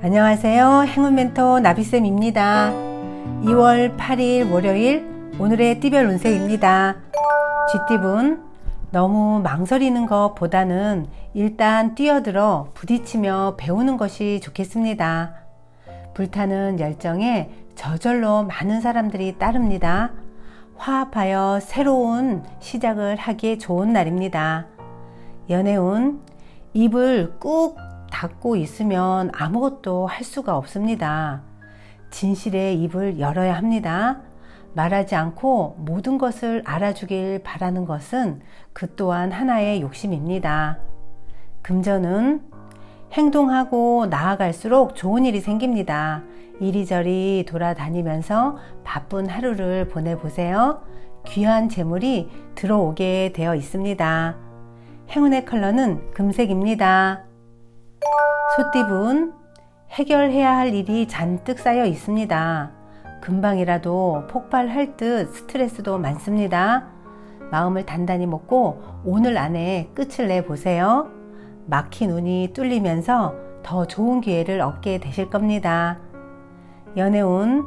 안녕하세요. 행운 멘토 나비쌤입니다. 2월 8일 월요일 오늘의 띠별 운세입니다. 쥐띠분, 너무 망설이는 것보다는 일단 뛰어들어 부딪히며 배우는 것이 좋겠습니다. 불타는 열정에 저절로 많은 사람들이 따릅니다. 화합하여 새로운 시작을 하기에 좋은 날입니다. 연애운, 입을 꾹 닫고 있으면 아무것도 할 수가 없습니다. 진실의 입을 열어야 합니다. 말하지 않고 모든 것을 알아주길 바라는 것은 그 또한 하나의 욕심입니다. 금전은 행동하고 나아갈수록 좋은 일이 생깁니다. 이리저리 돌아다니면서 바쁜 하루를 보내보세요. 귀한 재물이 들어오게 되어 있습니다. 행운의 컬러는 금색입니다. 소띠분, 해결해야 할 일이 잔뜩 쌓여 있습니다. 금방이라도 폭발할 듯 스트레스도 많습니다. 마음을 단단히 먹고 오늘 안에 끝을 내보세요. 막힌 운이 뚫리면서 더 좋은 기회를 얻게 되실 겁니다. 연애운,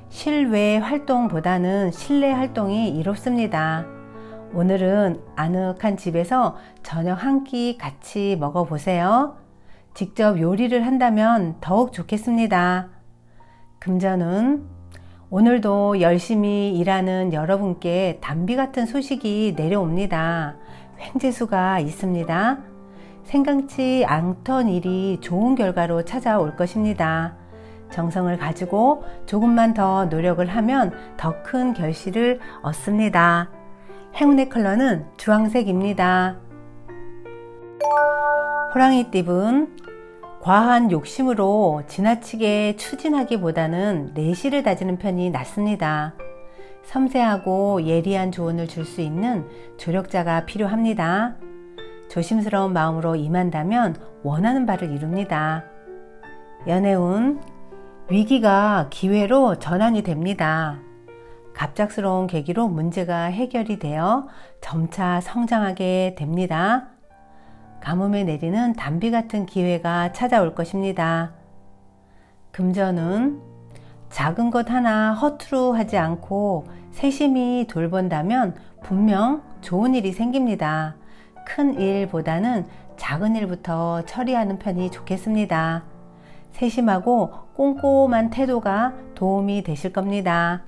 실외 활동보다는 실내 활동이 이롭습니다. 오늘은 아늑한 집에서 저녁 한 끼 같이 먹어보세요. 직접 요리를 한다면 더욱 좋겠습니다. 금전은 오늘도 열심히 일하는 여러분께 단비 같은 소식이 내려옵니다. 횡재수가 있습니다. 생각지 않던 일이 좋은 결과로 찾아올 것입니다. 정성을 가지고 조금만 더 노력을 하면 더 큰 결실을 얻습니다. 행운의 컬러는 주황색입니다. 호랑이띠분, 과한 욕심으로 지나치게 추진하기보다는 내실을 다지는 편이 낫습니다. 섬세하고 예리한 조언을 줄 수 있는 조력자가 필요합니다. 조심스러운 마음으로 임한다면 원하는 바를 이룹니다. 연애운, 위기가 기회로 전환이 됩니다. 갑작스러운 계기로 문제가 해결이 되어 점차 성장하게 됩니다. 가뭄에 내리는 단비 같은 기회가 찾아올 것입니다. 금전은 작은 것 하나 허투루 하지 않고 세심히 돌본다면 분명 좋은 일이 생깁니다. 큰 일보다는 작은 일부터 처리하는 편이 좋겠습니다. 세심하고 꼼꼼한 태도가 도움이 되실 겁니다.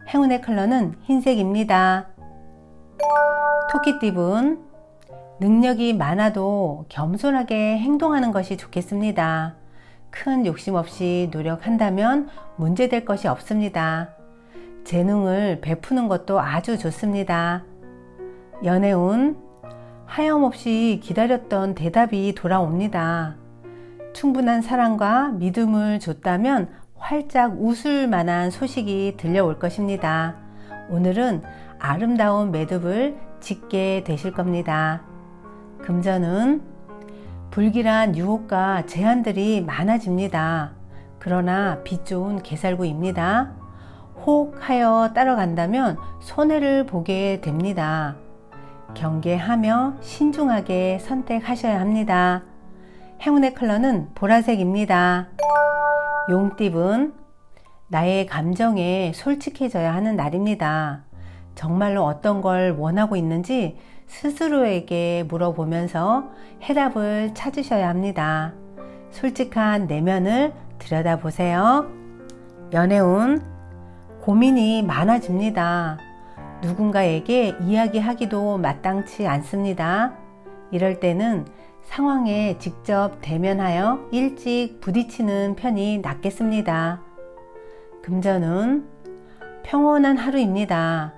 행운의 컬러는 흰색입니다. 토끼띠분, 능력이 많아도 겸손하게 행동하는 것이 좋겠습니다. 큰 욕심 없이 노력한다면 문제될 것이 없습니다. 재능을 베푸는 것도 아주 좋습니다. 연애운, 하염없이 기다렸던 대답이 돌아옵니다. 충분한 사랑과 믿음을 줬다면 활짝 웃을 만한 소식이 들려올 것입니다. 오늘은 아름다운 매듭을 짓게 되실 겁니다. 금전은 불길한 유혹과 제한들이 많아집니다. 그러나 빛 좋은 개살구입니다. 혹하여 따라간다면 손해를 보게 됩니다. 경계하며 신중하게 선택하셔야 합니다. 행운의 컬러는 보라색입니다. 용띠분, 나의 감정에 솔직해져야 하는 날입니다. 정말로 어떤 걸 원하고 있는지 스스로에게 물어보면서 해답을 찾으셔야 합니다. 솔직한 내면을 들여다보세요. 연애운, 고민이 많아집니다. 누군가에게 이야기하기도 마땅치 않습니다. 이럴 때는 상황에 직접 대면하여 일찍 부딪히는 편이 낫겠습니다. 금전은 평온한 하루입니다.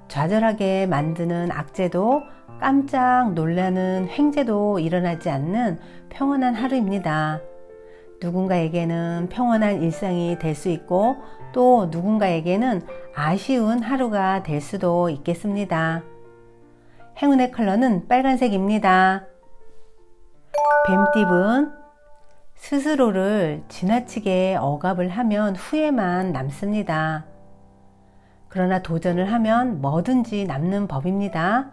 좌절하게 만드는 악재도 깜짝 놀라는 횡재도 일어나지 않는 평온한 하루입니다. 누군가에게는 평온한 일상이 될 수 있고 또 누군가에게는 아쉬운 하루가 될 수도 있겠습니다. 행운의 컬러는 빨간색입니다. 뱀띠분, 스스로를 지나치게 억압을 하면 후회만 남습니다. 그러나 도전을 하면 뭐든지 남는 법입니다.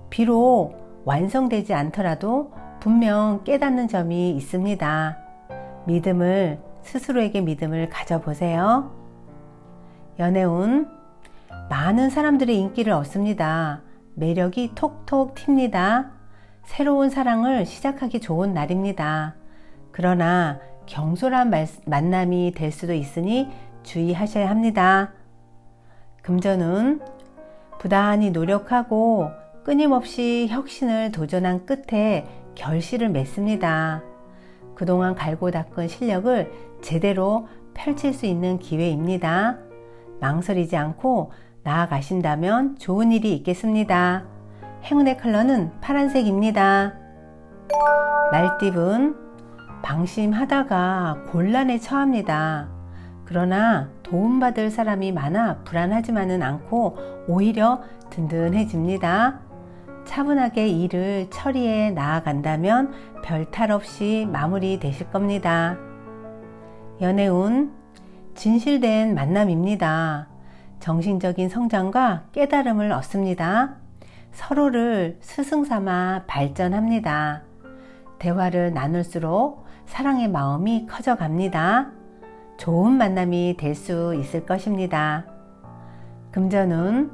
비록 완성되지 않더라도 분명 깨닫는 점이 있습니다. 스스로에게 믿음을 가져보세요. 연애운, 많은 사람들의 인기를 얻습니다. 매력이 톡톡 튑니다. 새로운 사랑을 시작하기 좋은 날입니다. 그러나 경솔한 만남이 될 수도 있으니 주의하셔야 합니다. 금전운, 부단히 노력하고 끊임없이 혁신을 도전한 끝에 결실을 맺습니다. 그동안 갈고 닦은 실력을 제대로 펼칠 수 있는 기회입니다. 망설이지 않고 나아가신다면 좋은 일이 있겠습니다. 행운의 컬러는 파란색입니다. 말띠분, 방심하다가 곤란에 처합니다. 그러나 도움받을 사람이 많아 불안하지만은 않고 오히려 든든해집니다. 차분하게 일을 처리해 나아간다면 별 탈 없이 마무리되실 겁니다. 연애운, 진실된 만남입니다. 정신적인 성장과 깨달음을 얻습니다. 서로를 스승삼아 발전합니다. 대화를 나눌수록 사랑의 마음이 커져갑니다. 좋은 만남이 될 수 있을 것입니다. 금전운,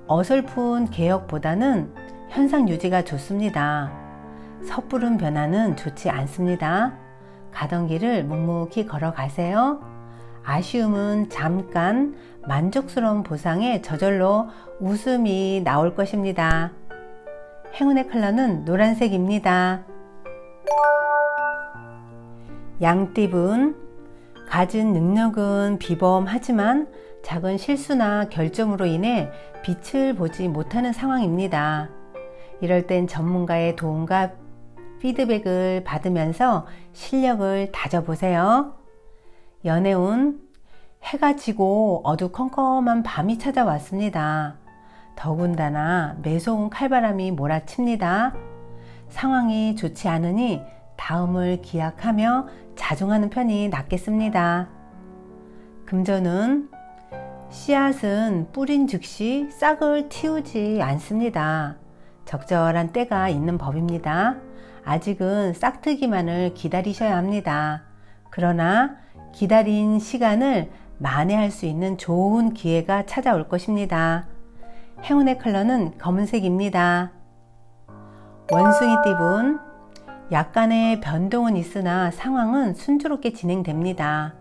어설픈 개혁보다는 현상 유지가 좋습니다. 섣부른 변화는 좋지 않습니다. 가던 길을 묵묵히 걸어가세요. 아쉬움은 잠깐, 만족스러운 보상에 저절로 웃음이 나올 것입니다. 행운의 컬러는 노란색입니다. 양띠분, 가진 능력은 비범하지만 작은 실수나 결정으로 인해 빛을 보지 못하는 상황입니다. 이럴 땐 전문가의 도움과 피드백을 받으면서 실력을 다져보세요. 연애운, 해가 지고 어두컴컴한 밤이 찾아왔습니다. 더군다나 매서운 칼바람이 몰아칩니다. 상황이 좋지 않으니 다음을 기약하며 자중하는 편이 낫겠습니다. 금전운, 씨앗은 뿌린 즉시 싹을 틔우지 않습니다. 적절한 때가 있는 법입니다. 아직은 싹트기만을 기다리셔야 합니다. 그러나 기다린 시간을 만회할 수 있는 좋은 기회가 찾아올 것입니다. 행운의 컬러는 검은색입니다. 원숭이띠분, 약간의 변동은 있으나 상황은 순조롭게 진행됩니다.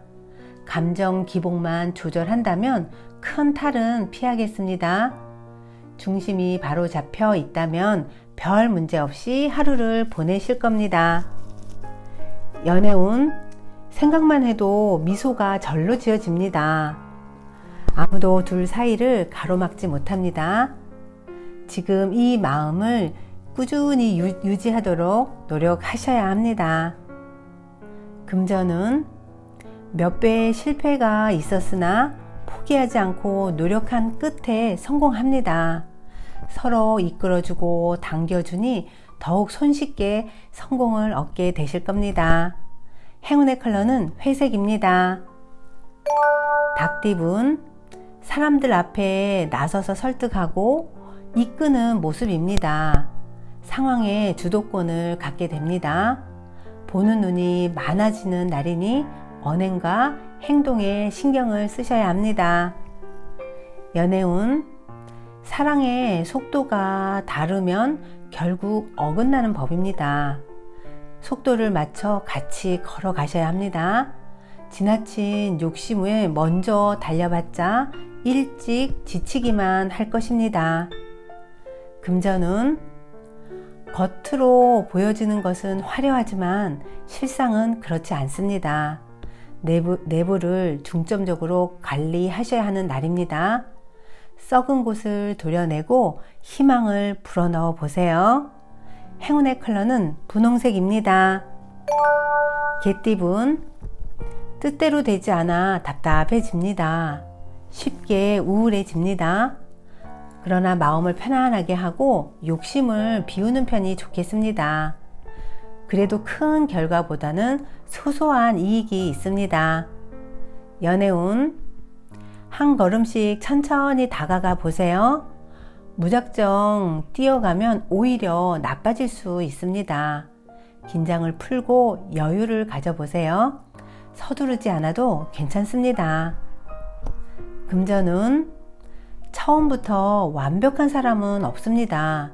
감정 기복만 조절한다면 큰 탈은 피하겠습니다. 중심이 바로 잡혀 있다면 별 문제 없이 하루를 보내실 겁니다. 연애운, 생각만 해도 미소가 절로 지어집니다. 아무도 둘 사이를 가로막지 못합니다. 지금 이 마음을 꾸준히 유지하도록 노력하셔야 합니다. 금전은, 몇 배의 실패가 있었으나 포기하지 않고 노력한 끝에 성공합니다. 서로 이끌어주고 당겨주니 더욱 손쉽게 성공을 얻게 되실 겁니다. 행운의 컬러는 회색입니다. 닭띠분, 사람들 앞에 나서서 설득하고 이끄는 모습입니다. 상황의 주도권을 갖게 됩니다. 보는 눈이 많아지는 날이니 언행과 행동에 신경을 쓰셔야 합니다. 연애운, 사랑의 속도가 다르면 결국 어긋나는 법입니다. 속도를 맞춰 같이 걸어가셔야 합니다. 지나친 욕심에 먼저 달려봤자 일찍 지치기만 할 것입니다. 금전운, 겉으로 보여지는 것은 화려하지만 실상은 그렇지 않습니다. 내부를 중점적으로 관리하셔야 하는 날입니다. 썩은 곳을 도려내고 희망을 불어넣어 보세요. 행운의 컬러는 분홍색입니다. 개띠분, 뜻대로 되지 않아 답답해집니다. 쉽게 우울해집니다. 그러나 마음을 편안하게 하고 욕심을 비우는 편이 좋겠습니다. 그래도 큰 결과보다는 소소한 이익이 있습니다. 연애운, 한 걸음씩 천천히 다가가 보세요. 무작정 뛰어가면 오히려 나빠질 수 있습니다. 긴장을 풀고 여유를 가져보세요. 서두르지 않아도 괜찮습니다. 금전운, 처음부터 완벽한 사람은 없습니다.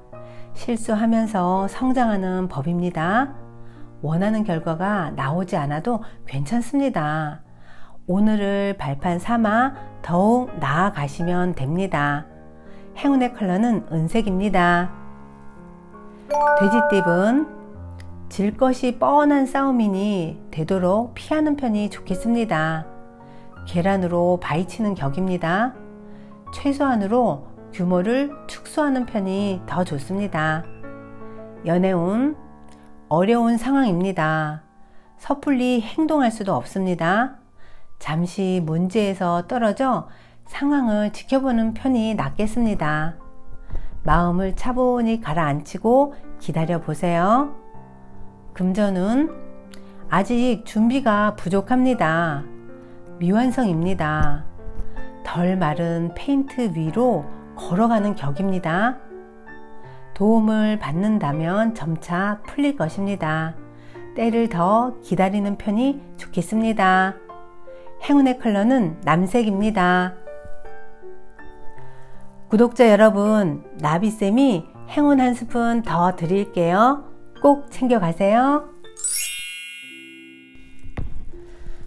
실수하면서 성장하는 법입니다. 원하는 결과가 나오지 않아도 괜찮습니다. 오늘을 발판 삼아 더욱 나아가시면 됩니다. 행운의 컬러는 은색입니다. 돼지띠은 질 것이 뻔한 싸움이니 되도록 피하는 편이 좋겠습니다. 계란으로 바위치는 격입니다. 최소한으로 규모를 축소하는 편이 더 좋습니다. 연애운, 어려운 상황입니다. 섣불리 행동할 수도 없습니다. 잠시 문제에서 떨어져 상황을 지켜보는 편이 낫겠습니다. 마음을 차분히 가라앉히고 기다려 보세요. 금전운, 아직 준비가 부족합니다. 미완성입니다. 덜 마른 페인트 위로 걸어가는 격입니다. 도움을 받는다면 점차 풀릴 것입니다. 때를 더 기다리는 편이 좋겠습니다. 행운의 컬러는 남색입니다. 구독자 여러분, 나비쌤이 행운 한 스푼 더 드릴게요. 꼭 챙겨가세요.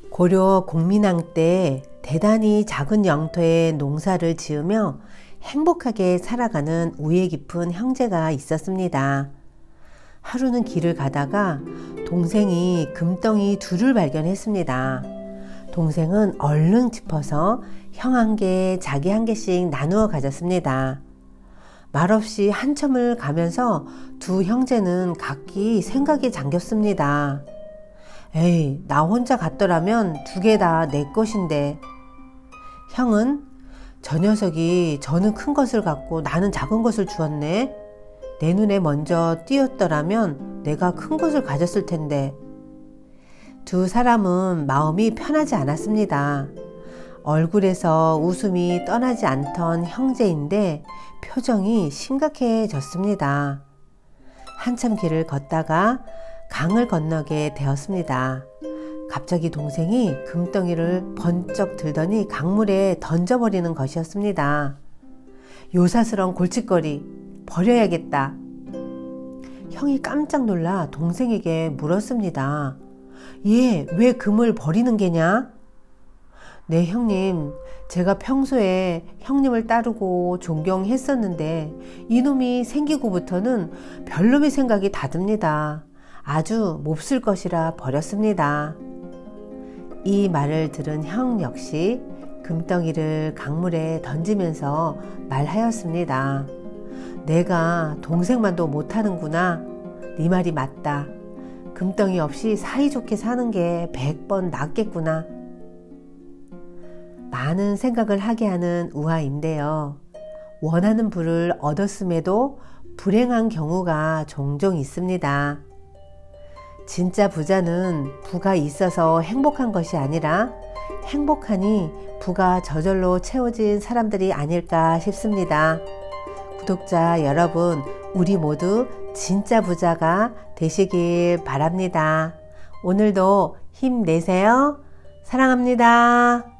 고려 공민왕 때 대단히 작은 영토에 농사를 지으며 행복하게 살아가는 우애 깊은 형제가 있었습니다. 하루는 길을 가다가 동생이 금덩이 둘을 발견했습니다. 동생은 얼른 짚어서 형 한 개, 자기 한 개씩 나누어 가졌습니다. 말없이 한참을 가면서 두 형제는 각기 생각에 잠겼습니다. 에이, 나 혼자 갔더라면 두 개 다 내 것인데. 형은 저 녀석이 저는 큰 것을 갖고 나는 작은 것을 주었네. 내 눈에 먼저 띄었더라면 내가 큰 것을 가졌을 텐데. 두 사람은 마음이 편하지 않았습니다. 얼굴에서 웃음이 떠나지 않던 형제인데 표정이 심각해졌습니다. 한참 길을 걷다가 강을 건너게 되었습니다. 갑자기 동생이 금덩이를 번쩍 들더니 강물에 던져버리는 것이었습니다. 요사스런 골칫거리, 버려야겠다. 형이 깜짝 놀라 동생에게 물었습니다. 얘 왜 금을 버리는 게냐? 네, 형님. 제가 평소에 형님을 따르고 존경했었는데 이놈이 생기고부터는 별놈의 생각이 다 듭니다. 아주 몹쓸 것이라 버렸습니다. 이 말을 들은 형 역시 금덩이를 강물에 던지면서 말하였습니다. 내가 동생만도 못하는구나. 네 말이 맞다. 금덩이 없이 사이좋게 사는 게 100번 낫겠구나. 많은 생각을 하게 하는 우화인데요. 원하는 부를 얻었음에도 불행한 경우가 종종 있습니다. 진짜 부자는 부가 있어서 행복한 것이 아니라 행복하니 부가 저절로 채워진 사람들이 아닐까 싶습니다. 구독자 여러분, 우리 모두 진짜 부자가 되시길 바랍니다. 오늘도 힘내세요. 사랑합니다.